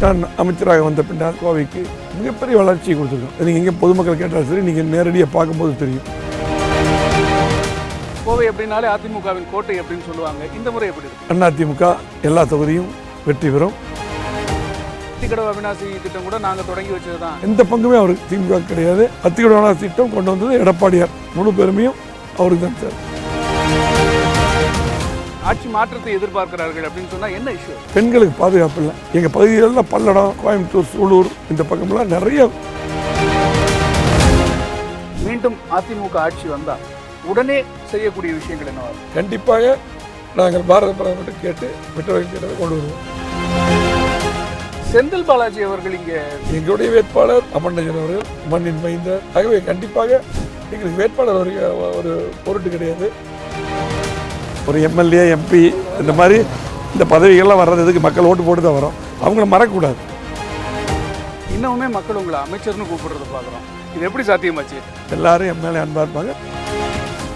நான் அமைச்சராக வந்த பின்னால் கோவைக்கு மிகப்பெரிய வளர்ச்சியை கொடுத்துருக்கோம். நீங்கள் எங்கே பொதுமக்கள் கேட்டாலும் சரி, நீங்கள் நேரடியாக பார்க்கும்போது தெரியும். கோவை அப்படின்னாலே அதிமுகவின் கோட்டை அப்படின்னு சொல்லுவாங்க. இந்த முறை எப்படி இருக்கு? அதிமுக எல்லா தொகுதியும் வெற்றி பெறும். அத்திக்கடவு அவிநாசி திட்டம் கூட நாங்கள் தொடங்கி வச்சது தான். எந்த பங்குமே அவருக்கு திமுக கிடையாது. அத்திக்கடவு அவிநாசி திட்டம் கொண்டு வந்தது எடப்பாடியார். முழு பெருமையும் அவருக்கு தான் சார். ஆட்சி மாற்றத்தை எதிர்பார்க்கிறார்கள் அப்படின்னு சொன்னால் என்ன இஷ்யூ? பெண்களுக்கு பாதுகாப்பு இல்லை. எங்கள் பகுதிகளெல்லாம் பல்லடம், கோயம்புத்தூர், சூலூர் இந்த பக்கமெல்லாம் நிறைய. மீண்டும் அதிமுக ஆட்சி வந்தால் உடனே செய்யக்கூடிய விஷயங்கள் என்னவா? கண்டிப்பாக நாங்கள் பாரத பிரதமர்கிட்ட கேட்டு விட்டு கொண்டு வருவோம். செந்தில் பாலாஜி அவர்கள் இங்கே எங்களுடைய வேட்பாளர் அமர்நஜன் அவர்கள் மண்ணின் மைந்தர். ஆகவே கண்டிப்பாக எங்களுக்கு வேட்பாளர் ஒரு பொருட்டு கிடையாது. ஒரு எம்எல்ஏ, எம்பி இந்த மாதிரி இந்த பதவிகள்லாம் வர்றதுக்கு மக்கள் ஓட்டு போட்டு தான் வரும். அவங்கள மறக்கக்கூடாது. இன்னுமே மக்கள் உங்களை அமைச்சர்னு கூப்பிடுறத பார்க்குறோம். இது எப்படி சாத்தியமாச்சு? எல்லாரும் என் மேலே அன்பாக இருப்பாங்க.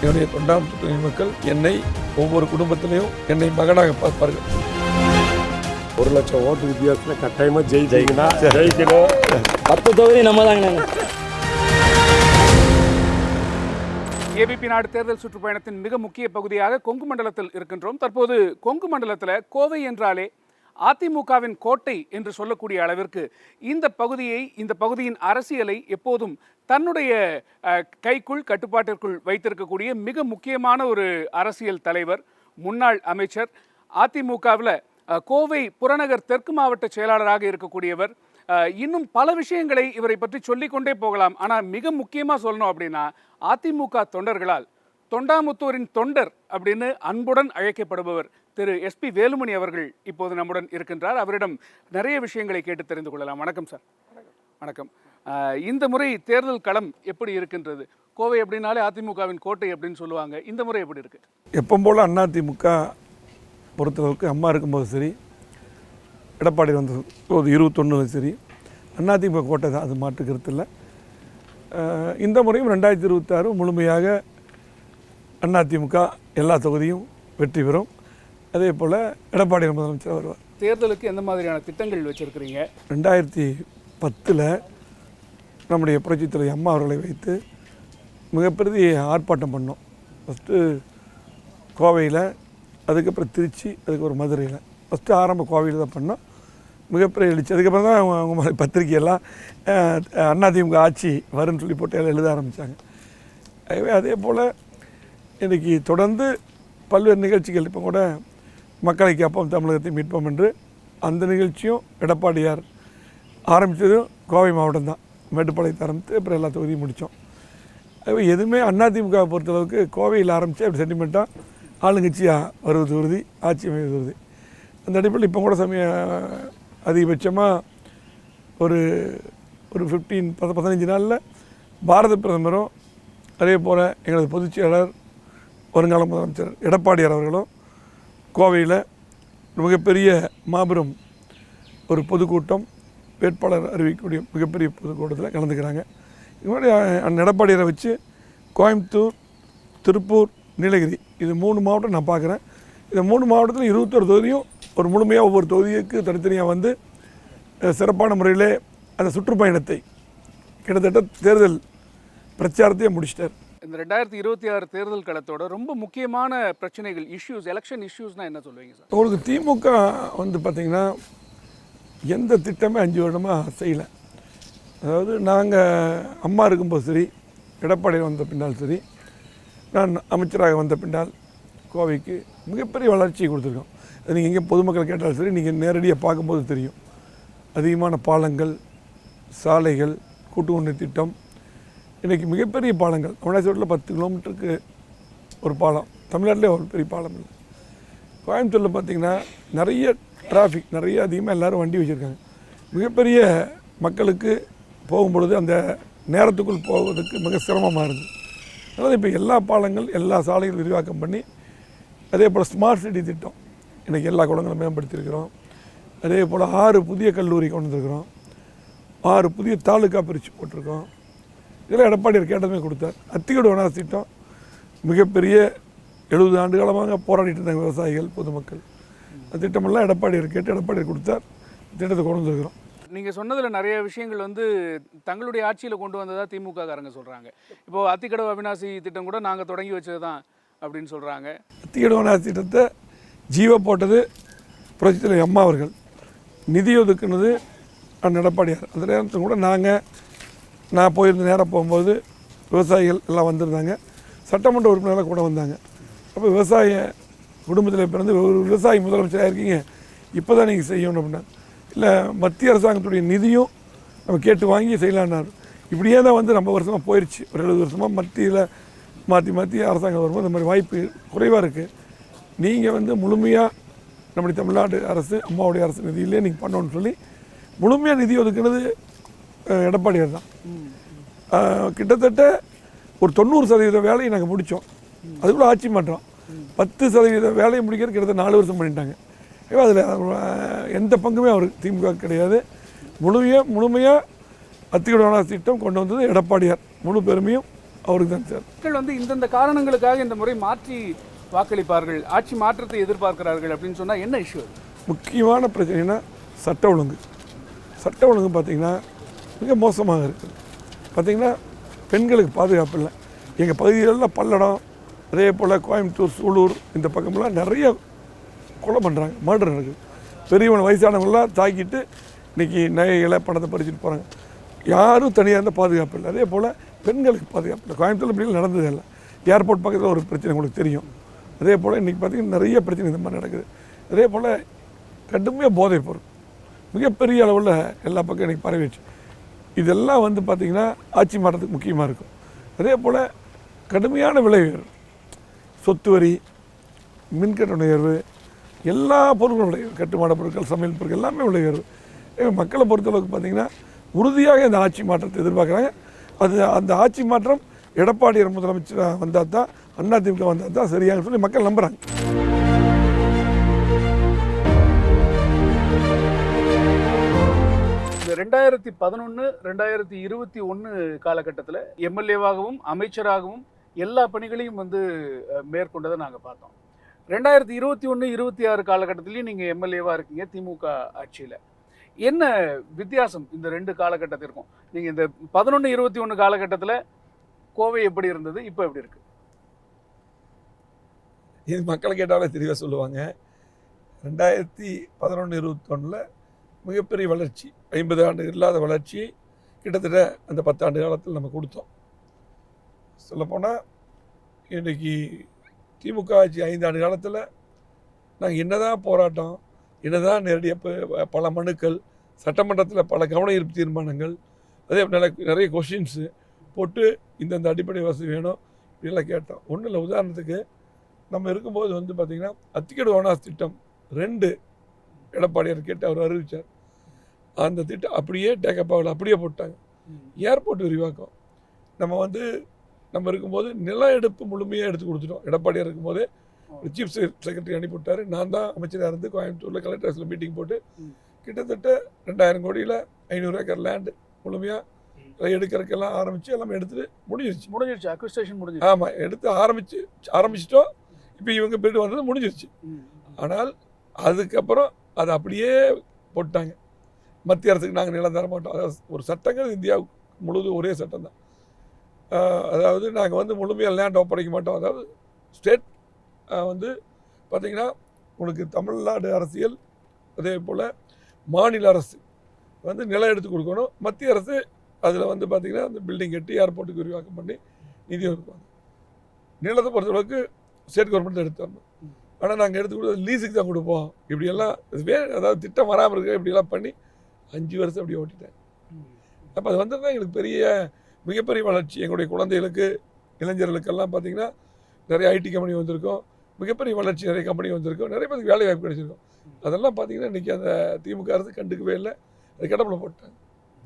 என்னுடைய தொண்டாமுத்தூர் மக்கள் என்னை ஒவ்வொரு குடும்பத்திலையும் என்னை மகனாக பார்ப்பார்கள். 1 லட்சம் ஓட்டு வித்தியாசத்தில் கட்டாயமாக ஜெயிச்சிங்கன்னா ஜெயிக்கணும். 10 தொகுதி நம்ம தாங்க. ஏபிபி நாடு தேர்தல் சுற்றுப்பயணத்தின் மிக முக்கிய பகுதியாக கொங்கு மண்டலத்தில் இருக்கின்றோம். தற்போது கொங்கு மண்டலத்தில் கோவை என்றாலே அதிமுகவின் கோட்டை என்று சொல்லக்கூடிய அளவிற்கு இந்த பகுதியின் அரசியலை எப்போதும் தன்னுடைய கைக்குள் கட்டுப்பாட்டிற்குள் வைத்திருக்கக்கூடிய மிக முக்கியமான ஒரு அரசியல் தலைவர், முன்னாள் அமைச்சர், அதிமுகவில் கோவை புறநகர் தெற்கு மாவட்ட செயலாளராக இருக்கக்கூடியவர். இன்னும் பல விஷயங்களை இவரை பற்றி சொல்லிக்கொண்டே போகலாம். ஆனால் மிக முக்கியமாக சொல்லணும் அப்படின்னா அதிமுக தொண்டர்களால் தொண்டாமுத்தூரின் தொண்டர் அப்படின்னு அன்புடன் அழைக்கப்படுபவர் திரு எஸ்பி வேலுமணி அவர்கள் இப்போது நம்முடன் இருக்கின்றார். அவரிடம் நிறைய விஷயங்களை கேட்டு தெரிந்து கொள்ளலாம். வணக்கம் சார். வணக்கம். இந்த முறை தேர்தல் களம் எப்படி இருக்கின்றது? கோவை அப்படின்னாலே அதிமுகவின் கோட்டை அப்படின்னு சொல்லுவாங்க. இந்த முறை எப்படி இருக்கு? எப்போ போல் அதிமுக பொறுத்தளவுக்கு அம்மா இருக்கும்போது சரி, எடப்பாடி வந்த 21 சரி, அதிமுக கோட்டை தான், அது மாற்று கருத்து இல்லை. இந்த முறையும் 2026 முழுமையாக அதிமுக எல்லா தொகுதியும் வெற்றி பெறும். அதே போல் எடப்பாடி முதலமைச்சர் வருவார். தேர்தலுக்கு எந்த மாதிரியான திட்டங்கள் வச்சுருக்கிறீங்க? 2010 நம்முடைய புரட்சித் தலைவர் அம்மா அவர்களை வைத்து மிகப்பெரிய ஆர்ப்பாட்டம் பண்ணோம். ஃபஸ்ட்டு கோவையில், அதுக்கப்புறம் திருச்சி, அதுக்கு ஒரு மதுரையில். ஃபஸ்ட்டு ஆரம்ப கோவையில் தான் பண்ணோம். மிகப்பெரிய எழுச்சி. அதுக்கப்புறம் தான் அவங்க மாதிரி பத்திரிகையெல்லாம் அதிமுக ஆட்சி வரும்னு சொல்லி போட்டு எல்லாம் எழுத ஆரம்பித்தாங்க. ஆகவே அதே போல் இன்றைக்கி தொடர்ந்து பல்வேறு நிகழ்ச்சிகள், இப்போ கூட மக்களை காப்போம் தமிழகத்தை மீட்போம் என்று அந்த நிகழ்ச்சியும் எடப்பாடியார் ஆரம்பித்ததும் கோவை மாவட்டம் தான். மேட்டுப்பாளையத்தை ஆரம்பித்து அப்புறம் எல்லா தொகுதியும் முடித்தோம். ஆகவே எதுவுமே அதிமுக பொறுத்தளவுக்கு கோவையில் ஆரம்பித்து அப்படி சென்டிமெண்ட்டாக ஆளுங்கட்சியாக வருவது உறுதி, ஆட்சி அமைவது உறுதி. அந்த அடிப்படையில் இப்போ கூட அதிகபட்சமாக ஒரு 15 நாளில் பாரத பிரதமரும், அதே போல் எங்களது பொதுச்செயலாளர் வருங்கால முதலமைச்சர் எடப்பாடியார் அவர்களும் கோவையில் மிகப்பெரிய மாபெரும் ஒரு பொதுக்கூட்டம், வேட்பாளர் அறிவிக்கக்கூடிய மிகப்பெரிய பொதுக்கூட்டத்தில் கலந்துக்கிறாங்க. இவருடைய எடப்பாடியாரை வச்சு கோயம்புத்தூர், திருப்பூர், நீலகிரி இது 3 மாவட்டம் நான் பார்க்குறேன். இந்த 3 மாவட்டத்தில் 21 தொகுதியும் ஒரு முழுமையாக ஒவ்வொரு தொகுதிக்கு தனித்தனியாக வந்து சிறப்பான முறையில் அந்த சுற்றுப்பயணத்தை கிட்டத்தட்ட தேர்தல் பிரச்சாரத்தையே முடிச்சிட்டார். இந்த 2026 தேர்தல் களத்தோட ரொம்ப முக்கியமான பிரச்சனைகள், இஷ்யூஸ், எலெக்ஷன் இஷ்யூஸ்னால் என்ன சொல்லுவீங்க சார்? உங்களுக்கு திமுக பார்த்திங்கன்னா எந்த திட்டமே 5 வருடமாக செய்யலை. அதாவது நாங்கள் அம்மா இருக்கும்போது சரி, எடப்பாடி வந்த பின்னால் சரி, நான் அமைச்சராக வந்த பின்னால் கோவைக்கு மிகப்பெரிய வளர்ச்சியை கொடுத்துருக்கோம். அது நீங்கள் எங்கே பொதுமக்கள் கேட்டாலும் சரி, நீங்கள் நேரடியாக பார்க்கும்போது தெரியும். அதிகமான பாலங்கள், சாலைகள், கூட்டுக்குடிநீர் திட்டம், இன்றைக்கி மிகப்பெரிய பாலங்கள். தமிழ்நாட்டில் 10 கிலோமீட்டருக்கு ஒரு பாலம், தமிழ்நாட்டிலே ஒரு பெரிய பாலம் இல்லை. கோயம்புத்தூரில் பார்த்திங்கன்னா நிறைய டிராஃபிக், நிறைய அதிகமாக எல்லோரும் வண்டி வச்சுருக்காங்க. மிகப்பெரிய மக்களுக்கு போகும்பொழுது அந்த நேரத்துக்குள் போவதற்கு மிக சிரமமாக இருக்குது. அதனால் இப்போ எல்லா பாலங்கள், எல்லா சாலைகளும் விரிவாக்கம் பண்ணி, அதே போல் ஸ்மார்ட் சிட்டி திட்டம் இன்றைக்கி எல்லா குளங்களும் மேம்படுத்தியிருக்கிறோம். அதே போல் 6 புதிய கல்லூரி கொண்டு வந்துருக்கிறோம். 6 புதிய தாலுக்கா பிரித்து போட்டிருக்கோம். இதெல்லாம் எடப்பாடியார் கேட்டதுமே கொடுத்தார். அத்திக்கடவு அவிநாசி திட்டம் மிகப்பெரிய 70 ஆண்டு காலமாக போராடிட்டு இருந்தாங்க விவசாயிகள், பொதுமக்கள். அந்த திட்டமெல்லாம் எடப்பாடியார் கேட்டு எடப்பாடியார் கொடுத்தார். திட்டத்தை கொண்டு வந்திருக்கிறோம். நீங்கள் சொன்னதில் நிறைய விஷயங்கள் வந்து தங்களுடைய ஆட்சியில் கொண்டு வந்ததா திமுக காரங்க சொல்கிறாங்க. இப்போது அத்திக்கடவு அவிநாசி திட்டம் கூட நாங்கள் தொடங்கி வச்சது தான் அப்படின்னு சொல்கிறாங்க. அத்திக்கடவு அவிநாசி திட்டத்தை ஜீவோ போட்டது புரட்சித் தலைவர் அம்மா அவர்கள், நிதி ஒதுக்குனது அண்ணன் எடப்பாடியார். அந்த நேரத்தில் கூட நான் போயிருந்த நேரம் போகும்போது விவசாயிகள் எல்லாம் வந்திருந்தாங்க, சட்டமன்ற உறுப்பினர்கள் கூட வந்தாங்க. அப்போ விவசாய குடும்பத்தில் பிறந்து ஒரு விவசாயி முதலமைச்சராக இருக்கீங்க, இப்போ தான் நீங்கள் செய்யணும் அப்படின்னா, இல்லை மத்திய அரசாங்கத்துடைய நிதியும் நம்ம கேட்டு வாங்கி செய்யலான்னாரு. இப்படியே தான் வந்து ரொம்ப வருஷமாக போயிடுச்சு. ஒரு 70 வருஷமாக மத்தியில் மாற்றி அரசாங்கம் வரும்போது இந்த மாதிரி வாய்ப்பு குறைவாக இருக்குது. நீங்கள் வந்து முழுமையாக நம்முடைய தமிழ்நாடு அரசு அம்மாவுடைய அரசு நிதியிலே நீங்கள் பண்ணணும்னு சொல்லி முழுமையாக நிதி ஒதுக்குனது எடப்பாடியார் தான். கிட்டத்தட்ட ஒரு 90% வேலையை நாங்கள் முடித்தோம். அதுக்குள்ளே ஆட்சி மாற்றோம். 10% வேலையை முடிக்கிறது கிட்டத்தட்ட 4 வருஷம் பண்ணிட்டாங்க. அதில் எந்த பங்குமே அவருக்கு திமுக கிடையாது. முழுமையாக அத்திக்கடவு அவிநாசி திட்டம் கொண்டு வந்தது எடப்பாடியார். முழு பெருமையும் அவருக்கு தான் சார். மக்கள் வந்து இந்தந்த காரணங்களுக்காக இந்த முறை மாற்றி வாக்களிப்பார்கள், ஆட்சி மாற்றத்தை எதிர்பார்க்கிறார்கள் அப்படின்னு சொன்னால் என்ன இஷ்யூ? முக்கியமான பிரச்சனைனா சட்ட ஒழுங்கு. சட்ட ஒழுங்கு பார்த்திங்கன்னா மிக மோசமாக இருக்குது. பார்த்திங்கன்னா பெண்களுக்கு பாதுகாப்பு இல்லை. எங்கள் பகுதிகளெல்லாம் பல்லடம், அதே போல் கோயம்புத்தூர், சூலூர் இந்த பக்கமெல்லாம் நிறைய கொலை பண்ணுறாங்க, மர்டர் நடக்குது. பெரியவன் வயசானவங்களாம் தாக்கிட்டு இன்றைக்கி நகைகளை பணத்தை பறிச்சுட்டு போகிறாங்க. யாரும் தனியாக இருந்தால் பாதுகாப்பு இல்லை. அதே போல் பெண்களுக்கு பாதுகாப்பு இல்லை. கோயம்புத்தூர் இப்படி நடந்தது இல்லை. ஏர்போர்ட் பக்கத்தில் ஒரு பிரச்சனை உங்களுக்கு தெரியும். அதே போல் இன்றைக்கி பார்த்திங்கன்னா நிறைய பிரச்சனை இந்த மாதிரி நடக்குது. அதே போல் கடுமையாக போதைப் பொருள் மிகப்பெரிய அளவில் எல்லா பக்கம் இன்றைக்கி பரவிடுச்சு. இதெல்லாம் வந்து பார்த்திங்கன்னா ஆட்சி மாற்றத்துக்கு முக்கியமாக இருக்கும். அதே போல் கடுமையான விலை உயர்வு, சொத்து வரி, மின்கட்டண உயர்வு, எல்லா பொருட்களும் விலை, கட்டுமான பொருட்கள், சமையல் பொருட்கள் எல்லாமே விலை உயர்வு. மக்களை பொறுத்தளவுக்கு பார்த்திங்கன்னா உறுதியாக இந்த ஆட்சி மாற்றத்தை எதிர்பார்க்குறாங்க. அந்த ஆட்சி மாற்றம் எடப்பாடியார் முதலமைச்சராக வந்தால் தான், அதிமுக வந்தால் தான் சரியாக சொல்லி மக்கள் நம்புகிறாங்க. இந்த 2011, 2021 காலகட்டத்தில் எம்எல்ஏவாகவும் அமைச்சராகவும் எல்லா பணிகளையும் வந்து மேற்கொண்டதை நாங்கள் பார்த்தோம். 2021, 26 காலகட்டத்திலையும் நீங்கள் எம்எல்ஏவாக இருக்கீங்க திமுக ஆட்சியில். என்ன வித்தியாசம் இந்த 2 காலகட்டத்திற்கும்? நீங்கள் இந்த 11, 21 காலகட்டத்தில் கோவை எப்படி இருந்தது, இப்போ எப்படி இருக்குது? இது மக்களை கேட்டாலே தெளிவாக சொல்லுவாங்க. 2011, 21 மிகப்பெரிய வளர்ச்சி, 50 ஆண்டு இல்லாத வளர்ச்சியை கிட்டத்தட்ட அந்த 10 ஆண்டு காலத்தில் நம்ம கொடுத்தோம். சொல்லப்போனால் இன்றைக்கி திமுக ஆட்சி 5 ஆண்டு காலத்தில் நாங்கள் என்னதான் போராட்டம், என்னதான் நேரடியாக பல மனுக்கள், சட்டமன்றத்தில் பல கவன ஈர்ப்பு தீர்மானங்கள், அதே நிறைய கொஷின்ஸு போட்டு இந்தந்த அடிப்படை வசதி வேணும் இப்படியெல்லாம் கேட்டோம். ஒன்றும் இல்லை, உதாரணத்துக்கு நம்ம இருக்கும்போது வந்து பார்த்திங்கன்னா அத்திக்கடவு அவிநாசி திட்டம் 2 எடப்பாடியார் கேட்டு அவர் அறிவித்தார். அந்த திட்டம் அப்படியே டேக்கப் ஆகல, அப்படியே போட்டாங்க. ஏர்போர்ட் விரிவாக்கம் நம்ம இருக்கும்போது நில எடுப்பு முழுமையாக எடுத்து கொடுத்துட்டோம். எடப்பாடியார் இருக்கும்போதே சீஃப் செக்ரட்டரி அனுப்பிவிட்டார். நான் தான் அமைச்சராக இருந்து கோயம்புத்தூரில் கலெக்டர் ஆஃபீஸில் மீட்டிங் போட்டு கிட்டத்தட்ட 2000 கோடியில் 500 ஏக்கர் லேண்டு முழுமையாக எடுக்கிறதுக்கெல்லாம் ஆரம்பித்து எல்லாமே எடுத்துகிட்டு முடிஞ்சிருச்சு. அக்விசிஷன் முடிஞ்சிருச்சு. ஆமாம், எடுத்து ஆரம்பிச்சிட்டோம். இப்போ இவங்க போய்ட்டு வந்தது முடிஞ்சிருச்சு. ஆனால் அதுக்கப்புறம் அதை அப்படியே போட்டாங்க. மத்திய அரசுக்கு நாங்கள் நிலம் தர மாட்டோம். அதாவது ஒரு சட்டங்கள் இந்தியாவுக்கு முழுவதும் ஒரே சட்டம் தான். அதாவது நாங்கள் வந்து முழுமையாக லேண்ட் ஒப்படைக்க மாட்டோம். அதாவது ஸ்டேட் வந்து பார்த்திங்கன்னா உங்களுக்கு தமிழ்நாடு அரசியல், அதே போல் மாநில அரசு வந்து நிலம் எடுத்து கொடுக்கணும். மத்திய அரசு அதில் வந்து பார்த்திங்கன்னா அந்த பில்டிங் கட்டி ஏர்போர்ட்டுக்கு விரிவாக்கம் பண்ணி நிதி ஒதுக்குவாங்க. நிலத்தை பொறுத்தளவுக்கு ஸ்டேட் கவர்மெண்ட் எடுத்து வரணும். ஆனால் நாங்கள் எடுத்து கொடுத்து லீஸுக்கு தான் கொடுப்போம். இப்படியெல்லாம் அதாவது திட்டம் வராமல் இருக்க இப்படியெல்லாம் பண்ணி 5 வருஷம் அப்படி ஓட்டிட்டாங்க. அப்போ அது வந்ததுதான் எங்களுக்கு மிகப்பெரிய வளர்ச்சி. எங்களுடைய குழந்தைகளுக்கு, இளைஞர்களுக்கெல்லாம் பார்த்திங்கன்னா நிறைய ஐடி கம்பெனி வந்திருக்கோம், மிகப்பெரிய வளர்ச்சி, நிறைய கம்பெனி வந்திருக்கோம், நிறைய பேருக்கு வேலை வாய்ப்பு கிடைச்சிருக்கோம். அதெல்லாம் பார்த்திங்கன்னா இன்றைக்கி அந்த திமுக அரசு கண்டுக்கவே இல்லை, அது கடப்பில் போட்டாங்க.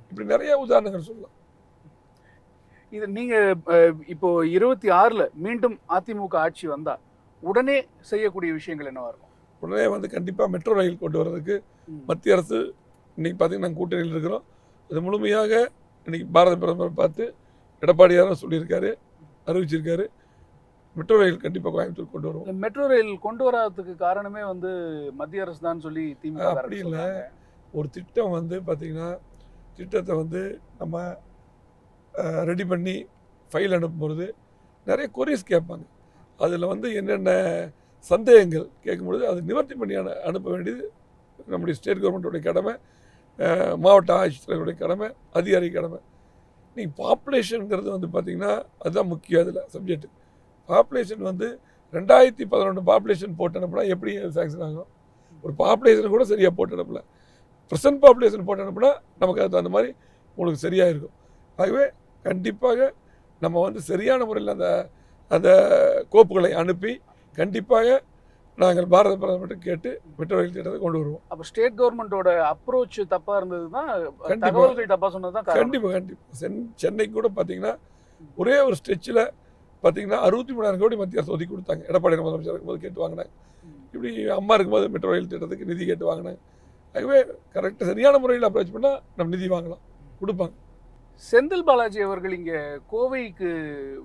இப்படி நிறைய உதாரணங்கள் சொல்லலாம். இது நீங்கள் இப்போது 26 மீண்டும் அதிமுக ஆட்சி வந்தால் உடனே செய்யக்கூடிய விஷயங்கள் என்னவாக இருக்கும்? உடனே வந்து கண்டிப்பாக மெட்ரோ ரயில் கொண்டு வர்றதுக்கு மத்திய அரசு இன்றைக்கி பார்த்திங்கன்னா நாங்கள் கூட்டணியில் இருக்கிறோம். அது முழுமையாக இன்றைக்கி பாரத பிரதமர் பார்த்து எடப்பாடியாரும் சொல்லியிருக்காரு, அறிவிச்சிருக்காரு. மெட்ரோ ரயில் கண்டிப்பாக கோயம்புத்தூர் கொண்டு வருவோம். மெட்ரோ ரயில் கொண்டு வராததுக்கு காரணமே வந்து மத்திய அரசு தான் சொல்லி திமுக. அப்படி இல்லை, ஒரு திட்டம் வந்து பார்த்திங்கன்னா திட்டத்தை வந்து நம்ம ரெடி பண்ணி ஃபைல் அனுப்பும்பொழுது நிறைய கொரிஸ் கேட்பாங்க. அதில் வந்து என்னென்ன சந்தேகங்கள் கேட்கும்பொழுது அதை நிவர்த்தி பண்ணி அனுப்ப வேண்டியது நம்முடைய ஸ்டேட் கவர்மெண்ட்டுடைய கடமை, மாவட்ட ஆட்சித்தலைவருடைய கடமை, அதிகாரி கடமை. நீங்கள் பாப்புலேஷனுங்கிறது வந்து பார்த்திங்கன்னா அதுதான் முக்கியம். அதில் சப்ஜெக்ட் பாப்புலேஷன் வந்து 2011 பாப்புலேஷன் போட்டு அனுப்புனா எப்படி சாங்ஷன் ஆகும்? ஒரு பாப்புலேஷன் கூட சரியாக போட்டு அனுப்பல. ப்ரெசன்ட் பாப்புலேஷன் போட்டு அனுப்புனா நமக்கு அது அந்த மாதிரி உங்களுக்கு சரியாக இருக்கும். ஆகவே கண்டிப்பாக நம்ம வந்து சரியான முறையில் அந்த கோப்புகளை அனுப்பி கண்டிப்பாக நாங்கள் பாரத பிரதமர்கிட்ட கேட்டு மெட்ரோ ரயில் திட்டத்தை கொண்டு வருவோம். அப்போ ஸ்டேட் கவர்மெண்ட்டோட அப்ரோச் தப்பாக இருந்தது தான், தகவல்கள் தப்பாக சொன்னது தான். கண்டிப்பாக சென்னைக்கு கூட பார்த்தீங்கன்னா ஒரே ஒரு ஸ்ட்ரெச்சில் பார்த்தீங்கன்னா 63,000 கோடி மத்திய அரசு ஒதுக்கி கொடுத்தாங்க. எடப்பாடி முதலமைச்சர் இருக்கும்போது கேட்டு வாங்கினாங்க. இப்படி அம்மா இருக்கும்போது மெட்ரோ ரயில் திட்டத்துக்கு நிதி கேட்டு வாங்கினாங்க. ஆகவே கரெக்டாக சரியான முறையில் அப்ரோச் பண்ணால் நம்ம நிதி வாங்கலாம், கொடுப்பாங்க. செந்தில் பாலாஜி அவர்கள் இங்கே கோவைக்கு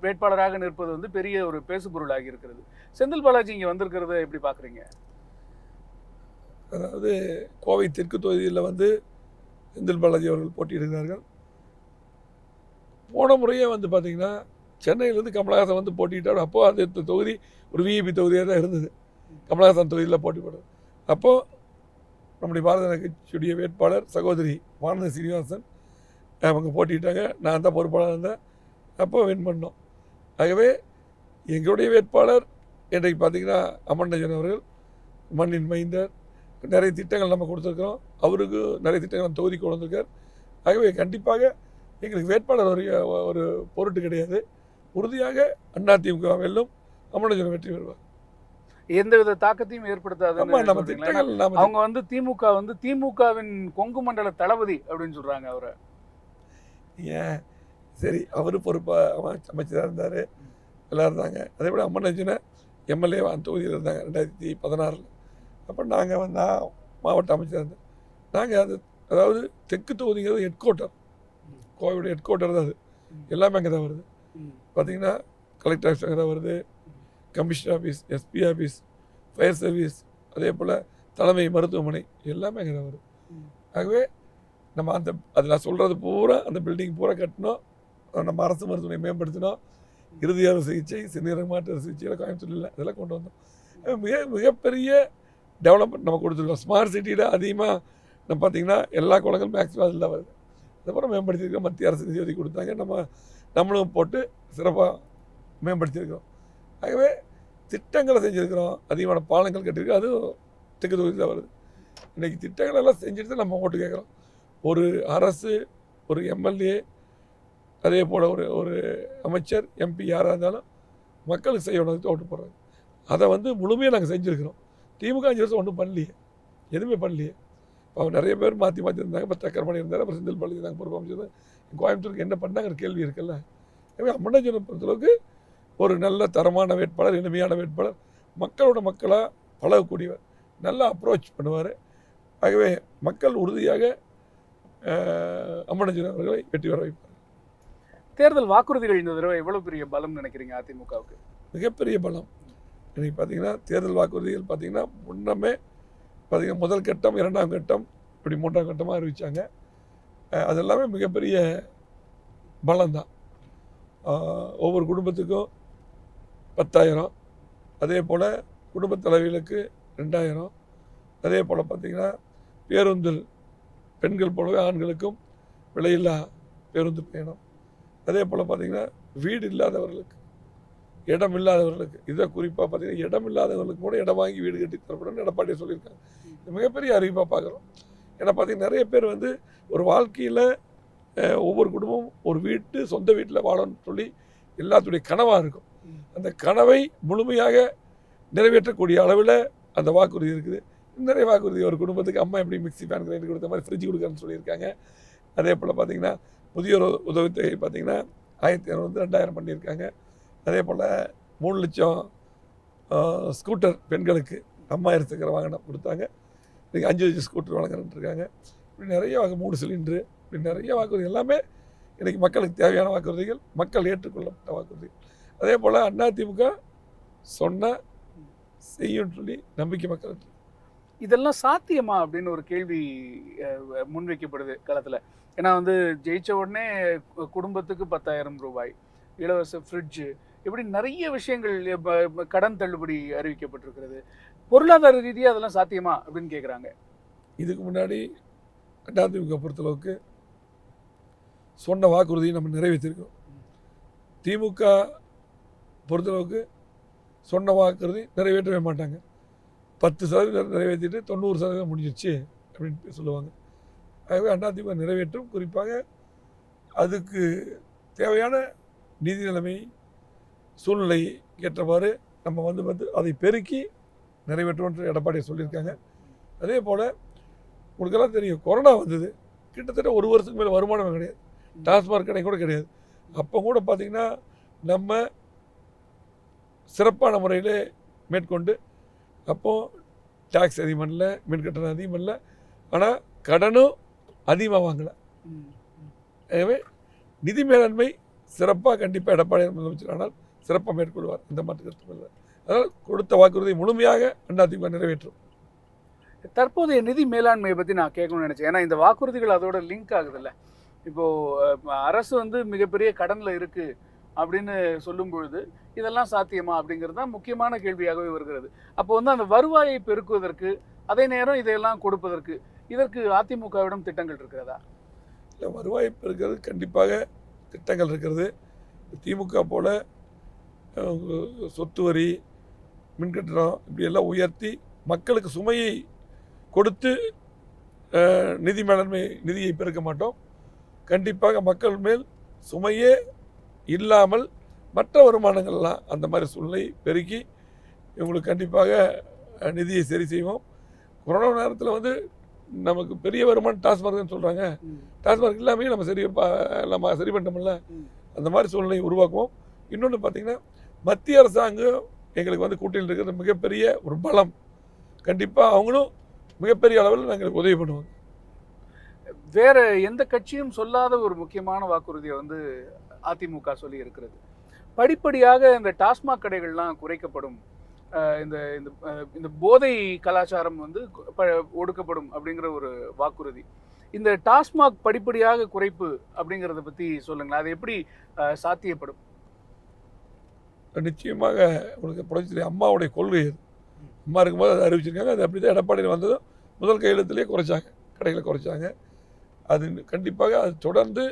வேட்பாளராக நிற்பது வந்து பெரிய ஒரு பேசுபொருளாகி இருக்கிறது. செந்தில் பாலாஜி இங்கே வந்திருக்கிறத எப்படி பார்க்குறீங்க? அதாவது கோவை தெற்கு தொகுதியில் வந்து செந்தில் பாலாஜி அவர்கள் போட்டியிடுகிறார்கள். போன முறையே வந்து பார்த்திங்கன்னா சென்னையிலேருந்து கமலஹாசன் வந்து போட்டியிட்டார். அப்போது அந்த தொகுதி ஒரு விஐபி தொகுதியாக தான் இருந்தது. கமலஹாசன் தொகுதியில் போட்டி போடுறது. அப்போது நம்முடைய பாரத கட்சியுடைய வேட்பாளர் சகோதரி வானதி சீனிவாசன் அவங்க போட்டிட்டாங்க. நான் தான் பொறுப்பாளர் இருந்தேன். அப்போ வின் பண்ணோம். ஆகவே எங்களுடைய வேட்பாளர் இன்றைக்கு பார்த்திங்கன்னா அமர்நஜன் அவர்கள், மண்ணின் மைந்தர், நிறைய திட்டங்கள் நம்ம கொடுத்துருக்குறோம். அவருக்கு நிறைய திட்டங்கள் நம்ம தொகுதி கொண்டு வந்திருக்கார். ஆகவே கண்டிப்பாக எங்களுக்கு வேட்பாளர் ஒரு பொருட்டு கிடையாது. உறுதியாக அதிமுக வெல்லும், அமர்நஜன் வெற்றி பெறுவார். எந்தவித தாக்கத்தையும் ஏற்படுத்தாது. நம்ம திட்டங்கள் அவங்க வந்து திமுகவின் கொங்கு மண்டல தளபதி அப்படின்னு சொல்கிறாங்க அவரை. ஏன் சரி, அவர் பொறுப்பாக அமைச்சராக இருந்தார், எல்லாம் இருந்தாங்க. அதே போல் அம்மனஜனை எம்எல்ஏ அந்த தொகுதியில் இருந்தாங்க 2016. அப்போ நாங்கள் வந்து நான் மாவட்ட அமைச்சராக இருந்தேன். நாங்கள் அதாவது தெற்கு தொகுதிங்கிறது ஹெட் குவார்ட்டர், கோவையோட ஹெட் குவார்ட்டர் தான். அது எல்லாமே அங்கே தான் வருது. பார்த்திங்கன்னா கலெக்டர் ஆஃபீஸ் அங்கே தான் வருது, commissioner office, SP office, fire service, அதே போல் தலைமை மருத்துவமனை எல்லாமே அங்கே தான் வருது. ஆகவே நம்ம அது நான் சொல்கிறது பூரா அந்த பில்டிங் பூரா கட்டினோம். நம்ம அரசு மருத்துவமனை மேம்படுத்தினோம். இறுதி அறுவை சிகிச்சை, சிறுநீரக மாற்று சிகிச்சையில் கோயம்புத்தூரில் இதெல்லாம் கொண்டு வந்தோம். மிகப்பெரிய டெவலப்மெண்ட் நம்ம கொடுத்துருக்கோம். ஸ்மார்ட் சிட்டியில் அதிகமாக நம்ம பார்த்திங்கன்னா எல்லா குளங்களும் மேக்ஸிமம் அதில் தான் வருது. அதுக்கப்புறம் மேம்படுத்தியிருக்கோம். மத்திய அரசு நிதி ஒதுக்கி கொடுத்தாங்க. நம்மளும் போட்டு சிறப்பாக மேம்படுத்தியிருக்கிறோம். ஆகவே திட்டங்களை செஞ்சுருக்கிறோம். அதிகமான பாலங்கள் கட்டியிருக்கோம். அதுவும் தெற்கு தொகுதியில் தான் வருது. இன்றைக்கி திட்டங்கள் எல்லாம் செஞ்சுட்டு நம்ம ஓட்டு கேட்குறோம். ஒரு அரசு, ஒரு எம்எல்ஏ, அதே போல் ஒரு அமைச்சர், எம்பி யாராக இருந்தாலும் மக்களுக்கு செய்யணும்னு ஓட்டு போடுறாங்க. அதை வந்து முழுமையாக நாங்கள் செஞ்சுருக்கிறோம். திமுக 5 வருஷம் ஒன்றும் பண்ணலையே, எதுவுமே பண்ணலையே. அவங்க நிறைய பேர் மாற்றி இருந்தாங்க. இப்போ தக்கர்மணி இருந்தார், அப்புறம் செந்தில் பாலாஜி இருந்தாங்க பொறுப்பு அமைச்சர். கோயம்புத்தூருக்கு என்ன பண்ணாங்கிற கேள்வி இருக்குல்ல. எனவே அம்மனஜனை பொறுத்தளவுக்கு ஒரு நல்ல தரமான வேட்பாளர், எளிமையான வேட்பாளர், மக்களோட மக்களாக பழகக்கூடியவர், நல்லா அப்ரோச் பண்ணுவார். ஆகவே மக்கள் உறுதியாக அம்மனஜன் அவர்களை வெற்றி பெற வைப்பார். தேர்தல் வாக்குறுதிகள் இந்த தடவை எவ்வளோ பெரிய பலம் நினைக்கிறீங்க அதிமுகவுக்கு? மிகப்பெரிய பலம். இன்றைக்கி பார்த்தீங்கன்னா தேர்தல் வாக்குறுதிகள் பார்த்திங்கன்னா முன்னமே பார்த்திங்கன்னா முதல் கட்டம், 2ஆம் கட்டம், இப்படி 3ஆம் கட்டமாக அறிவித்தாங்க. அது எல்லாமே மிகப்பெரிய பலம்தான். ஒவ்வொரு குடும்பத்துக்கும் 10,000, அதே போல் குடும்பத் தலைவிகளுக்கு 2,000, அதே போல் பார்த்திங்கன்னா பேருந்தில் பெண்கள் போலவே ஆண்களுக்கும் விலையில்லா பேருந்து பயணம். அதே போல் பார்த்திங்கன்னா வீடு இல்லாதவர்களுக்கு, இடம் இல்லாதவர்களுக்கு, இதை குறிப்பாக பார்த்திங்கன்னா இடம் இல்லாதவர்களுக்கு கூட இடம் வாங்கி வீடு கட்டி தரப்படணும்னு எடப்பாடியை சொல்லியிருக்காங்க. இது மிகப்பெரிய அறிவிப்பாக பார்க்குறோம். ஏன்னா பார்த்திங்கன்னா நிறைய பேர் வந்து ஒரு வாழ்க்கையில் ஒவ்வொரு குடும்பமும் ஒரு சொந்த வீட்டில் வாழணும்னு சொல்லி எல்லாத்துடைய கனவாக இருக்கும். அந்த கனவை முழுமையாக நிறைவேற்றக்கூடிய அளவில் அந்த வாக்குறுதி இருக்குது. நிறைய வாக்குறுதி, ஒரு குடும்பத்துக்கு அம்மா எப்படி மிக்சி ஃபேன் கிரைண்டர் கொடுத்த மாதிரி ஃப்ரிட்ஜ் கொடுக்குறேன்னு சொல்லியிருக்காங்க. அதே போல் பார்த்திங்கன்னா முதியோர் உதவித்தொகை பார்த்திங்கன்னா 1,200 2,000 பண்ணியிருக்காங்க. அதே போல் 3 லட்சம் ஸ்கூட்டர் பெண்களுக்கு அம்மா இருசக்கர வாகனம் கொடுத்தாங்க. இன்றைக்கி 5 லட்சம் ஸ்கூட்டர் வழங்குறேன்ருக்காங்க. இப்படி நிறைய 3 சிலிண்டரு, இப்படி நிறைய வாக்குறுதி எல்லாமே இன்றைக்கி மக்களுக்கு தேவையான வாக்குறுதிகள், மக்கள் ஏற்றுக்கொள்ளப்பட்ட வாக்குறுதிகள். அதே போல் அதிமுக சொன்ன செய்யும் சொல்லி நம்பிக்கை மக்கள். இதெல்லாம் சாத்தியமா அப்படின்னு ஒரு கேள்வி முன்வைக்கப்படுது களத்தில். ஏன்னா வந்து ஜெயிச்ச உடனே குடும்பத்துக்கு 10,000 ரூபாய், இலவச ஃப்ரிட்ஜு, இப்படி நிறைய விஷயங்கள் கடன் தள்ளுபடி அறிவிக்கப்பட்டிருக்கிறது. பொருளாதார ரீதியாக அதெல்லாம் சாத்தியமா அப்படின்னு கேட்குறாங்க. இதுக்கு முன்னாடி அதிமுக பொறுத்தளவுக்கு சொன்ன வாக்குறுதியை நம்ம நிறைவேற்றிருக்கோம். திமுக பொறுத்தளவுக்கு சொன்ன வாக்குறுதி நிறைவேற்றவே மாட்டாங்க. 10% நிறைவேற்றிட்டு 90% முடிஞ்சிருச்சு அப்படின்னு சொல்லுவாங்க. ஆகவே அதிமுக நிறைவேற்றும். குறிப்பாக அதுக்கு தேவையான நிதி நிலைமை சூழ்நிலை ஏற்றவாறு நம்ம வந்து அதை பெருக்கி நிறைவேற்றுவோன்ற எடப்பாடி சொல்லியிருக்காங்க. அதே போல் உங்களுக்கெல்லாம் தெரியும், கொரோனா வந்தது, கிட்டத்தட்ட 1 வருஷத்துக்கு மேலே வருமானம் கிடையாது, டாஸ்மாக் கடை கூட கிடையாது. அப்போ கூட பார்த்திங்கன்னா நம்ம சிறப்பான முறையில் மேற்கொண்டு அப்போது டேக்ஸ் அதிகம் பண்ணல, மின் கட்டணம் அதிகம் பண்ணல, ஆனால் கடனும் அதிகமாக வாங்கலை. எனவே நிதி மேலாண்மை சிறப்பாக கண்டிப்பாக எடப்பாடி முதலமைச்சர் ஆனால் சிறப்பாக மேற்கொள்வார், இந்த மாற்று கருத்து இல்லை. அதனால் கொடுத்த வாக்குறுதியை முழுமையாக அதிமுக நிறைவேற்றும். தற்போதைய நிதி மேலாண்மையை பற்றி நான் கேட்கணும்னு நினச்சேன். ஏன்னா இந்த வாக்குறுதிகள் அதோட லிங்க் ஆகுதுல்ல. இப்போது அரசு வந்து மிகப்பெரிய கடனில் இருக்குது அப்படின்னு சொல்லும் பொழுது இதெல்லாம் சாத்தியமா அப்படிங்கிறது தான் முக்கியமான கேள்வியாகவே வருகிறது. அப்போ வந்து அந்த வருவாயை பெருக்குவதற்கு, அதே நேரம் இதையெல்லாம் கொடுப்பதற்கு, இதற்கு அதிமுகவிடம் திட்டங்கள் இருக்கிறதா? இல்லை, வருவாய் பெருக்கிறது கண்டிப்பாக திட்டங்கள் இருக்கிறது. திமுக போல் சொத்து வரி, மின்கட்டணம் இப்படியெல்லாம் உயர்த்தி மக்களுக்கு சுமையை கொடுத்து நிதி மேலாண்மை நிதியை பெருக்க மாட்டோம். கண்டிப்பாக மக்கள் மேல் சுமையே இல்லாமல் மற்ற வருமானங்கள்லாம் அந்த மாதிரி சூழ்நிலை பெருக்கி இவங்களுக்கு கண்டிப்பாக நிதியை சரி செய்வோம். கொரோனா நேரத்தில் வந்து நமக்கு பெரிய வருமானம் டாஸ்மார்க்னு சொல்கிறாங்க. டாஸ்மார்க் இல்லாமல் நம்ம சரி பண்ணிட்டோம்ல, அந்த மாதிரி சூழ்நிலையை உருவாக்குவோம். இன்னொன்று பார்த்திங்கன்னா, மத்திய அரசாங்கம் எங்களுக்கு வந்து கூட்டணியில் இருக்கிற மிகப்பெரிய ஒரு பலம். கண்டிப்பாக அவங்களும் மிகப்பெரிய அளவில் எங்களுக்கு உதவி பண்ணுவாங்க. வேற எந்த கட்சியும் சொல்லாத ஒரு முக்கியமான வாக்குறுதியை வந்து அதிமுக சொல்லி இருக்கிறது. படிப்படியாக இந்த டாஸ்மாக் கடைகள்லாம் குறைக்கப்படும், இந்த இந்த போதை கலாச்சாரம் வந்து ஒடுக்கப்படும் அப்படிங்கிற ஒரு வாக்குறுதி. இந்த டாஸ்மாக் படிப்படியாக குறைப்பு அப்படிங்கிறத பற்றி சொல்லுங்களேன். அது எப்படி சாத்தியப்படும்? நிச்சயமாக உங்களுக்கு புரட்சி அம்மாவுடைய கொள்கை அது. அம்மா இருக்கும்போது அதை அறிவிச்சிருக்காங்க. அது அப்படி தான் எடப்பாடியில் வந்ததும் முதல் கையெழுத்துலேயே குறைச்சாங்க, கடைகளை குறைச்சாங்க. அது கண்டிப்பாக அது தொடர்ந்து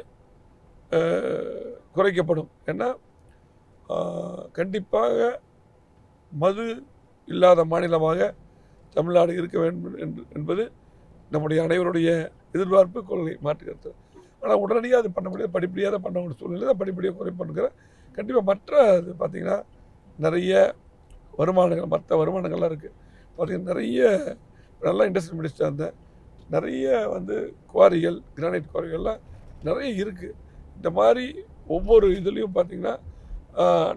குறைக்கப்படும். ஏன்னா கண்டிப்பாக மது இல்லாத மாநிலமாக தமிழ்நாடு இருக்க வேண்டும் என்பது நம்முடைய அனைவருடைய எதிர்பார்ப்பு, கொள்கை, மாற்றுக்கிறது. ஆனால் உடனடியாக அது பண்ண முடியாது, படிப்படியாக தான் பண்ண வேண்டிய சூழ்நிலை தான் படிப்படியாக குறைப்படுகிற. கண்டிப்பாக மற்ற அது பார்த்திங்கன்னா நிறைய வருமானங்கள், மற்ற வருமானங்கள்லாம் இருக்குது. பார்த்திங்கன்னா நிறைய நல்லா இண்டஸ்ட்ரி மினிஸ்டர் அந்த நிறைய வந்து குவாரிகள், கிரானைட் குவாரிகள்லாம் நிறைய இருக்குது. இந்த மாதிரி ஒவ்வொரு இதுலேயும் பார்த்திங்கன்னா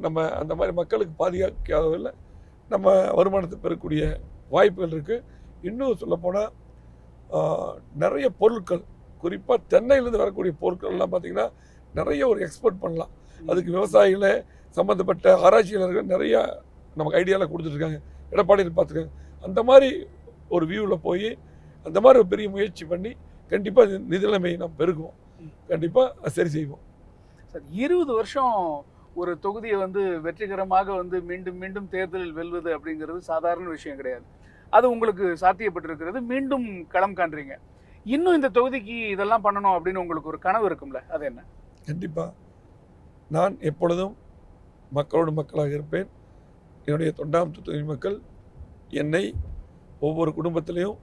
நம்ம அந்த மாதிரி மக்களுக்கு பாதுகாக்காததில் நம்ம வருமானத்தை பெறக்கூடிய வாய்ப்புகள் இருக்குது. இன்னும் சொல்லப்போனால் நிறைய பொருட்கள், குறிப்பாக தென்னையிலேருந்து வரக்கூடிய பொருட்கள்லாம் பார்த்திங்கன்னா நிறைய ஒரு எக்ஸ்போர்ட் பண்ணலாம். அதுக்கு விவசாயிகளை சம்மந்தப்பட்ட ஆராய்ச்சியாளர்கள் நிறையா நமக்கு ஐடியாவில் கொடுத்துட்ருக்காங்க, எடப்பாடியில் பார்த்துருக்காங்க. அந்த மாதிரி ஒரு வியூவில் போய் அந்த மாதிரி ஒரு பெரிய முயற்சி பண்ணி கண்டிப்பாக நிதி நிலைமையை நாம் பெருக்குவோம், கண்டிப்பாக சரி செய்வோம். சார், 20 வருஷம் ஒரு தொகுதியை வந்து வெற்றிகரமாக வந்து மீண்டும் மீண்டும் தேர்தலில் வெல்வது அப்படிங்கிறது சாதாரண விஷயம் கிடையாது. அது உங்களுக்கு சாத்தியப்பட்டிருக்கிறது. மீண்டும் களம் காண்றீங்க. இன்னும் இந்த தொகுதிக்கு இதெல்லாம் பண்ணணும் அப்படின்னு உங்களுக்கு ஒரு கனவு இருக்கும்ல, அது என்ன? கண்டிப்பாக நான் எப்பொழுதும் மக்களோடு மக்களாக இருப்பேன். என்னுடைய தொண்டாமுத்தூர் தொகுதி மக்கள் என்னை ஒவ்வொரு குடும்பத்திலையும்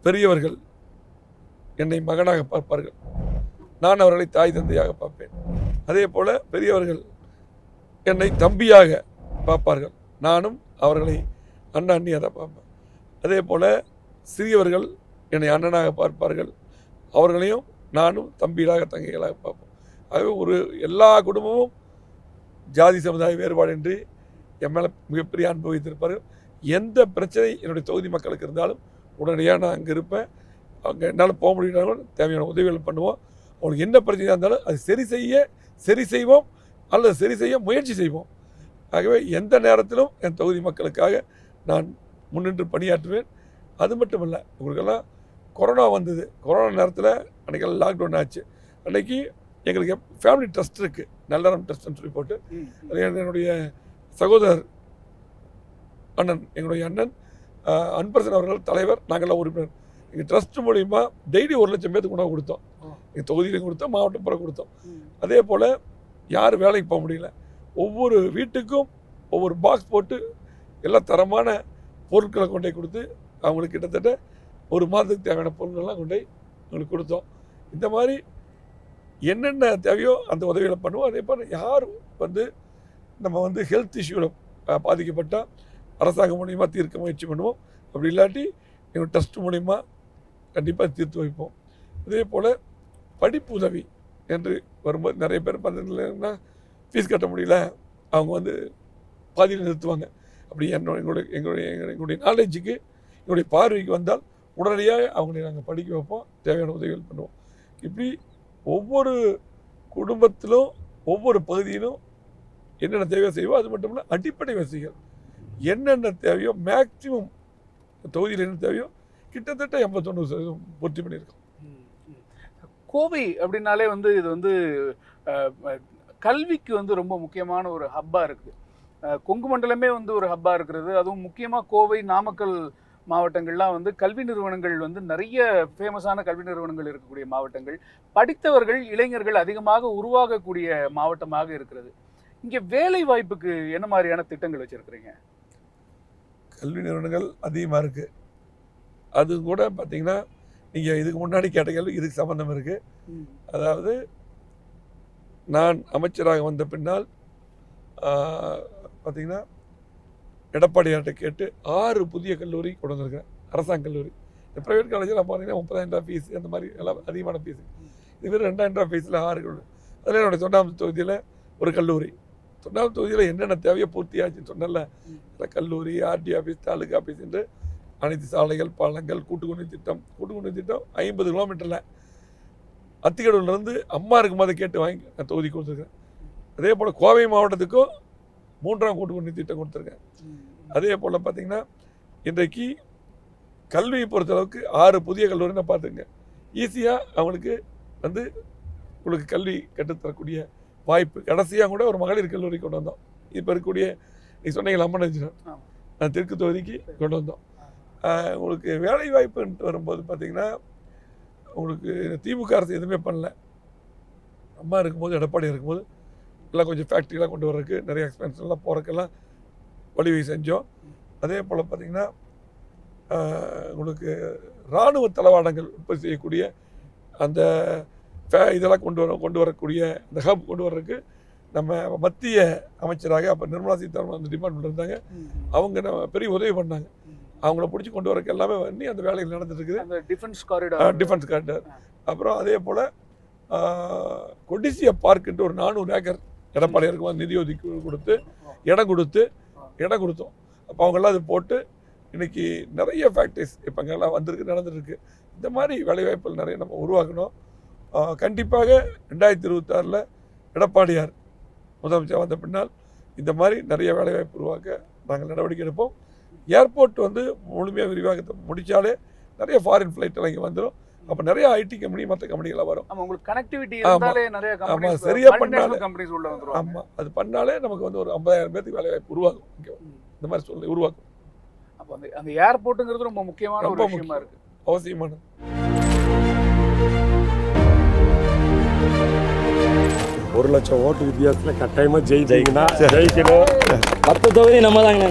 பெரியவர்கள் என்னை மகனாக பார்ப்பார்கள், நான் அவர்களை தாய் தந்தையாக பார்ப்பேன். அதே போல் பெரியவர்கள் என்னை தம்பியாக பார்ப்பார்கள், நானும் அவர்களை அண்ணன் அண்ணியாக பார்ப்பேன். அதே போல் சிறியவர்கள் என்னை அண்ணனாக பார்ப்பார்கள், அவர்களையும் நானும் தம்பிகளாக தங்கைகளாக பார்ப்போம். ஆகவே ஒரு எல்லா குடும்பமும் ஜாதி சமுதாய வேறுபாடின்றி என் மேலே மிகப்பெரிய அன்பு வைத்திருப்பார்கள். எந்த பிரச்சனை என்னுடைய தொகுதி மக்களுக்கு இருந்தாலும் உடனடியாக நான் அங்கே இருப்பேன். அங்கே என்னால் போக முடியாலும் தேவையான உதவிகள் பண்ணுவோம். அவங்களுக்கு என்ன பிரச்சனையாக இருந்தாலும் அது சரி செய்வோம் அல்லது சரி செய்ய முயற்சி செய்வோம். ஆகவே எந்த நேரத்திலும் என் தொகுதி மக்களுக்காக நான் முன்னின்று பணியாற்றுவேன். அது மட்டும் இல்லை, உங்களுக்கெல்லாம் கொரோனா வந்தது. கொரோனா நேரத்தில் அன்றைக்கெல்லாம் லாக்டவுன் ஆச்சு. அன்றைக்கி எங்களுக்கு ஃபேமிலி ட்ரஸ்ட் இருக்குது, நல்லறம் ட்ரஸ்ட்னு சொல்லி போட்டு. அது என்னுடைய சகோதரர் அண்ணன், எங்களுடைய அண்ணன் அன்பரசன் அவர்கள் தலைவர், நாங்கள்லாம் உறுப்பினர். எங்கள் ட்ரஸ்ட் மூலிமா டெய்லி 1 லட்சம் பேருக்கு உணவு கொடுத்தோம். எங்கள் தொகுதியிலையும் கொடுத்தோம், மாவட்டம் பூரா கொடுத்தோம். அதே போல் யார் வேலைக்கு போக முடியல, ஒவ்வொரு வீட்டுக்கும் ஒவ்வொரு பாக்ஸ் போட்டு எல்லா தரமான பொருட்களை கொண்டு போய் கொடுத்து அவங்களுக்கு கிட்டத்தட்ட 1 மாதத்துக்கு தேவையான பொருட்கள்லாம் கொண்டு போய் அவங்களுக்கு கொடுத்தோம். இந்த மாதிரி என்னென்ன தேவையோ அந்த உதவிகளை பண்ணுவோம். அதே போல் யார் நம்ம ஹெல்த் இஷ்யூவில் பாதிக்கப்பட்டால் அரசாங்கம் மூலிமா தீர்க்க முயற்சி பண்ணுவோம். அப்படி இல்லாட்டி எங்கள் ட்ரஸ்ட் மூலிமா கண்டிப்பாக தீர்த்து வைப்போம். அதே போல் படிப்பு உதவி என்று வரும்போது நிறைய பேர் பார்த்தீங்கன்னா ஃபீஸ் கட்ட முடியல, அவங்க பாதியில் நிறுத்துவாங்க. அப்படி எங்களுடைய நாலேஜுக்கு, எங்களுடைய பார்வைக்கு வந்தால் உடனடியாக அவங்களை நாங்கள் படிக்க வைப்போம், தேவையான உதவிகள் பண்ணுவோம். இப்படி ஒவ்வொரு குடும்பத்திலும் ஒவ்வொரு பகுதியிலும் என்னென்ன தேவையோ செய்வோம். அது மட்டும் இல்லை, அடிப்படை வசதிகள் என்னென்ன தேவையோ மேக்சிமம் தொகுதியில் என்ன தேவையோ கிட்டத்தட்ட 80-90% பூர்த்தி பண்ணியிருக்கோம். கோவை அப்படின்னாலே இது கல்விக்கு ரொம்ப முக்கியமான ஒரு ஹப்பாக இருக்குது. கொங்கு மண்டலமே ஒரு ஹப்பாக இருக்கிறது. அதுவும் முக்கியமாக கோவை, நாமக்கல் மாவட்டங்கள்லாம் கல்வி நிறுவனங்கள் நிறைய ஃபேமஸான கல்வி நிறுவனங்கள் இருக்கக்கூடிய மாவட்டங்கள். படித்தவர்கள், இளைஞர்கள் அதிகமாக உருவாகக்கூடிய மாவட்டமாக இருக்கிறது. இங்கே வேலை வாய்ப்புக்கு என்ன மாதிரியான திட்டங்கள் வச்சுருக்கிறீங்க? கல்வி நிறுவனங்கள் அதிகமாக இருக்குது. அது கூட பார்த்திங்கன்னா, நீங்கள் இதுக்கு முன்னாடி கேட்ட கேள்வி இதுக்கு சம்மந்தம் இருக்குது. அதாவது நான் அமைச்சராக வந்த பின்னால் பார்த்திங்கன்னா எடப்பாடியார்கிட்ட கேட்டு 6 புதிய கல்லூரி கொண்டு வந்திருக்கேன், அரசாங்க கல்லூரி. இந்த ப்ரைவேட் காலேஜில் பார்த்தீங்கன்னா 30,000 ரூபா ஃபீஸ், அந்த மாதிரி எல்லாம் அதிகமான ஃபீஸு. இது வெறும் 2,000 ரூபா ஃபீஸில் 6 கல்லூரி. அதில் என்னுடைய 9ஆம் தொகுதியில் ஒரு கல்லூரி. 9ஆம் தொகுதியில் என்னென்ன தேவையோ பூர்த்தியாச்சுன்னு சொன்னல, கல்லூரி, ஆர்டி ஆஃபீஸ், தாலுகா ஆஃபீஸ் என்று அனைத்து சாலைகள், பாலங்கள், கூட்டுக்குடி திட்டம் 50 கிலோமீட்டரில் அத்திக்கடூர்லேருந்து அம்மா இருக்கும்போது கேட்டு வாங்கி நான் தொகுதி கொடுத்துருக்கேன். அதே போல் கோவை மாவட்டத்துக்கும் 3ஆம் கூட்டுக்குடி திட்டம் கொடுத்துருக்கேன். அதே போல் பார்த்திங்கன்னா இன்றைக்கு கல்வியை பொறுத்தளவுக்கு 6 புதிய கல்லூரின்னு பார்த்துங்க. ஈஸியாக அவங்களுக்கு உங்களுக்கு கல்வி கற்றுத்தரக்கூடிய வாய்ப்பு. கடைசியாக கூட ஒரு மகளிர் கல்லூரி கொண்டு வந்தோம். இப்போ இருக்கக்கூடிய நீங்கள் சொன்னீங்க அம்மன் நான் தெற்கு தொகுதிக்கு கொண்டு வந்தோம். உங்களுக்கு வேலை வாய்ப்புன்ட்டு வரும்போது பார்த்திங்கன்னா, உங்களுக்கு திமுக அரசு எதுவுமே பண்ணல. அம்மா இருக்கும்போது, எடப்பாடி இருக்கும்போது எல்லாம் கொஞ்சம் ஃபேக்ட்ரிலாம் கொண்டு வர்றதுக்கு நிறைய எக்ஸ்பென்ஸ்லாம் போகிறதுக்கெல்லாம் வழிவகை செஞ்சோம். அதே போல் பார்த்திங்கன்னா உங்களுக்கு இராணுவ தளவாடங்கள் உற்பத்தி செய்யக்கூடிய அந்த இதெல்லாம் கொண்டு வரக்கூடிய அந்த ஹப் கொண்டு வர்றதுக்கு நம்ம மத்திய அமைச்சராக அப்போ நிர்மலா சீதாராமன் அந்த டிபார்ட்மெண்ட் இருந்தாங்க. அவங்க நம்ம பெரிய உதவி பண்ணாங்க. அவங்கள பிடிச்சி கொண்டு வரக்கு எல்லாமே பண்ணி அந்த வேலைகள் நடந்துட்டு இருக்குது. Defence corridor. அப்புறம் அதே போல் கொடிசியா பார்க்குன்ட்டு ஒரு 400 ஏக்கர் எடப்பாடி இருக்கும்போது நிதி ஒதுக்கி கொடுத்து இடம் கொடுத்தோம். அப்போ அவங்கெல்லாம் அது போட்டு இன்றைக்கி நிறைய ஃபேக்ட்ரிஸ் இப்போ அங்கெல்லாம் நடந்துருக்கு. இந்த மாதிரி வேலைவாய்ப்புகள் நிறைய நம்ம உருவாக்கணும். கண்டிப்பாக 2026 எடப்பாடியார் முதலமைச்சர் வந்த பின்னால் இந்த மாதிரி நிறைய வேலைவாய்ப்பு உருவாக்க நாங்கள் நடவடிக்கை எடுப்போம். ஏர்போர்ட் முழுமையாக விரிவாக்கத்தை முடித்தாலே நிறைய ஃபாரின் ஃப்ளைட்டெல்லாம் இங்கே வந்துடும். அப்போ நிறைய ஐடி கம்பெனி, மற்ற கம்பெனிகளாக வரும். உங்களுக்கு கனெக்டிவிட்டி இருந்தாலே நிறைய ஆமாம், சரியாக பண்ணாலே கம்பெனிஸ் உள்ள வந்துடும். ஆமாம், அது பண்ணாலே நமக்கு ஒரு 50,000 பேருக்கு வேலைவாய்ப்பு உருவாகும். இந்த மாதிரி சொல்லி உருவாக்கும். அப்போ அந்த ஏர்போர்ட்டுங்கிறது ரொம்ப முக்கியமான ஒரு விஷயமா இருக்குது, அவசியமானது. ஒரு லட்சம் ஓட்டு வித்தியாசத்தில் கட்டாயமாக ஜெயிக்கணும். 10 தொகுதி நம்ம தாங்க.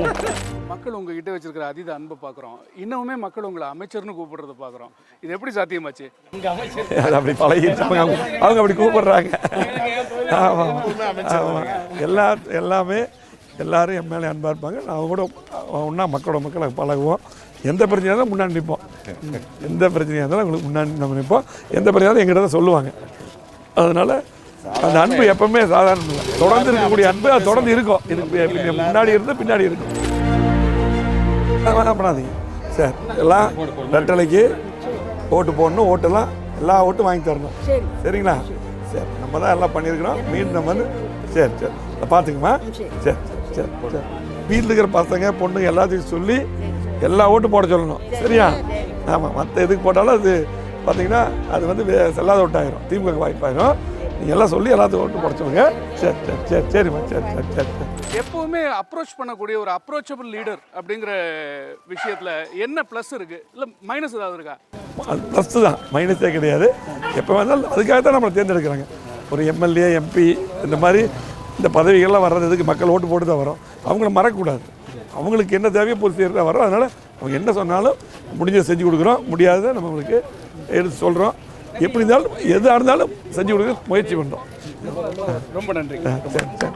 மக்கள் உங்ககிட்ட வச்சிருக்கிற அதீத அன்பை பார்க்குறோம். இன்னுமே மக்கள் உங்களை அமைச்சர்னு கூப்பிடுறத பார்க்குறோம். இது எப்படி சாத்தியமாச்சு? அது அப்படி பழகிட்டாங்க, அவங்க அப்படி கூப்பிடுறாங்க. எல்லாமே எல்லாரும் என் மேலே அன்பாக இருப்பாங்க. நான் கூட ஒன்றா மக்களோட பழகுவோம். எந்த பிரச்சனையாக இருந்தாலும் முன்னாடி நிற்போம். எந்த பிரச்சனையாக இருந்தாலும் உங்களுக்கு முன்னாடி நம்ம நிற்போம். எந்த பிரச்சனையாலும் எங்கிட்ட தான் சொல்லுவாங்க. அதனால் அந்த அன்பு எப்பவுமே சாதாரணம் இல்லை, தொடர்ந்து இருக்கக்கூடிய அன்பு அது தொடர்ந்து இருக்கும். இதுக்கு முன்னாடி இருந்து பின்னாடி இருக்கும். பண்ணாதீங்க சார், எல்லாம் ரெட்டலைக்கு ஓட்டு போடணும். ஓட்டெல்லாம் எல்லா ஓட்டும் வாங்கி தரணும். சரிங்களா? சரி, நம்ம தான் எல்லாம் பண்ணியிருக்கிறோம். மீண்டும் நம்ம சரி பார்த்துக்குமா? சரி. வீட்டில் இருக்கிற பசங்க பொண்ணுங்க எல்லாத்தையும் சொல்லி எல்லா ஓட்டு போட சொல்லணும். சரியா? ஆமாம், மற்ற எதுக்கு போட்டாலும் அது பார்த்தீங்கன்னா அது வந்து செல்லாத ஓட்டாயிரும், திமுக வாய்ப்பாயிரும். நீங்கள் எல்லாம் சொல்லி எல்லாத்துக்கும் ஓட்டு போட சொல்லுங்க. சரி சரி சரி சரிம்மா, சரி சரி சரி சரி. எப்பவுமே அப்ரோச் பண்ணக்கூடிய ஒரு அப்ரோச்சபிள் லீடர் அப்படிங்கிற விஷயத்துல என்ன ப்ளஸ் இருக்கு, இல்லை மைனஸ் ஏதாவது இருக்கா? அது ப்ளஸ் தான், மைனஸே கிடையாது. எப்போ வந்தாலும் அதுக்காக தான் நம்மளை தேர்ந்தெடுக்கிறாங்க. ஒரு எம்எல்ஏ, எம்பி இந்த மாதிரி இந்த பதவிகள்லாம் வர்றதுக்கு மக்கள் ஓட்டு போட்டு தான் வரும். அவங்கள மறக்கக்கூடாது. அவங்களுக்கு என்ன தேவையோ பொறுத்து தான் வரும். அதனால் அவங்க என்ன சொன்னாலும் முடிஞ்சதை செஞ்சு கொடுக்குறோம், முடியாததை நம்ம அவங்களுக்கு எடுத்து சொல்கிறோம். எப்படி இருந்தாலும் எதாக இருந்தாலும் செஞ்சு கொடுக்க முயற்சி பண்ணுறோம். ரொம்ப நன்றி. சரி சரி.